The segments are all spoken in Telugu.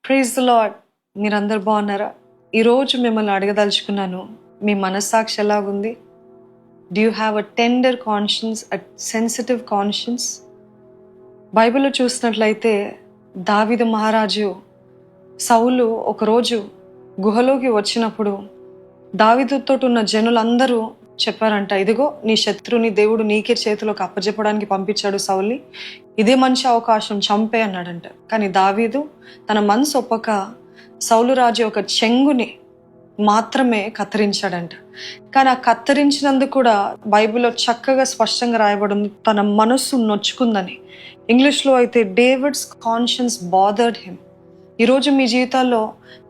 Praise the lord. మీరందరు బాగున్నారా? ఈరోజు మిమ్మల్ని అడగదలుచుకున్నాను, మీ మనస్సాక్షి ఎలాగుంది? Do you have a tender conscience, a sensitive conscience? బైబిల్లో చూసినట్లయితే దావీదు మహారాజు సౌలు ఒకరోజు గుహలోకి వచ్చినప్పుడు దావీదుతో ఉన్న జనులందరూ చెప్పారంట, ఇదిగో నీ శత్రుని దేవుడు నీకే చేతిలోకి అప్పజెప్పడానికి పంపించాడు సౌల్ని, ఇదే మంచి అవకాశం, చంపే అన్నాడంట. కానీ దావీదు తన మనసు ఒప్పక సౌలు రాజు ఒక చెంగుని మాత్రమే కత్తిరించాడంట. కానీ ఆ కత్తిరించినందుకు కూడా బైబిల్లో చక్కగా స్పష్టంగా రాయబడింది, తన మనస్సు నొచ్చుకుందని. ఇంగ్లీష్లో అయితే డేవిడ్స్ కాన్షియన్స్ బాదర్డ్ హిమ్. ఈరోజు మీ జీవితాల్లో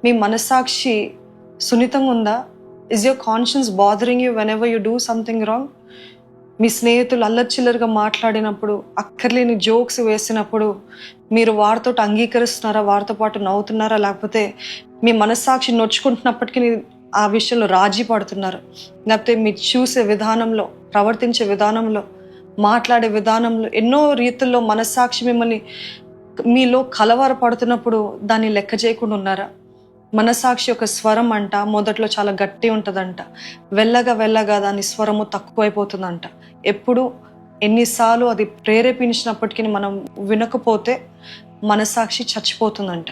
మీ మనస్సాక్షి సున్నితంగా ఉందా? Is your conscience bothering you whenever you do something wrong? మీ స్నేహితులు అల్లచిల్లరగా మాట్లాడినప్పుడు, అక్కర్లేని జోక్స్ వేసినప్పుడు మీరు వారితో అంగీకరిస్తున్నారా, వారితో పాటు నవ్వుతున్నారా, లేకపోతే మీ మనస్సాక్షి నొచ్చుకుంటున్నప్పటికీ ఆ విషయంలో రాజీ పడుతున్నారు? లేకపోతే మీరు చూసే విధానంలో, ప్రవర్తించే విధానంలో, మాట్లాడే విధానంలో ఎన్నో రీతుల్లో మనస్సాక్షి మిమ్మల్ని మీలో కలవరపడుతున్నప్పుడు దాన్ని లెక్క చేయకుండా ఉన్నారా? మనసాక్షి యొక్క స్వరం అంట మొదట్లో చాలా గట్టి ఉంటుందంట, వెళ్ళగా దాని స్వరము తక్కువైపోతుందంట. ఎప్పుడు ఎన్నిసార్లు అది ప్రేరేపించినప్పటికీ మనం వినకపోతే మనసాక్షి చచ్చిపోతుందంట.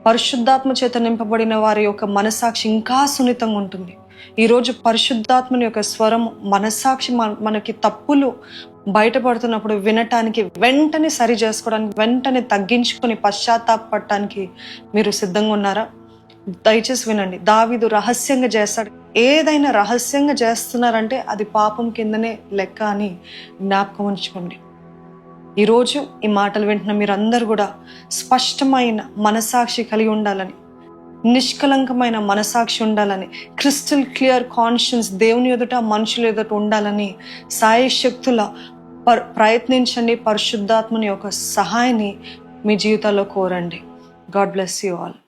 పరిశుద్ధాత్మ చేత నింపబడిన వారి యొక్క మనసాక్షి ఇంకా సున్నితంగా ఉంటుంది. ఈరోజు పరిశుద్ధాత్మని యొక్క స్వరం మనసాక్షి మనకి తప్పులు బయటపడుతున్నప్పుడు వినటానికి, వెంటనే సరి చేసుకోవడానికి, వెంటనే తగ్గించుకొని పశ్చాత్తాపడటానికి మీరు సిద్ధంగా ఉన్నారా? దయచేసి వినండి. దావీదు రహస్యంగా చేస్తాడు. ఏదైనా రహస్యంగా చేస్తున్నారంటే అది పాపం కిందనే లెక్క అని జ్ఞాపకం ఉంచుకోండి. ఈరోజు ఈ మాటలు వింటున్న మీరందరూ కూడా స్పష్టమైన మనసాక్షి కలిగి ఉండాలని, నిష్కలంకమైన మనసాక్షి ఉండాలని, క్రిస్టల్ క్లియర్ కాన్షియన్స్ దేవుని ఎదుట మనుషుల ఎదుట ఉండాలని సాయశక్తుల ప్రయత్నించండి. పరిశుద్ధాత్మని యొక్క సహాయాన్ని మీ జీవితాల్లో కోరండి. God bless you all.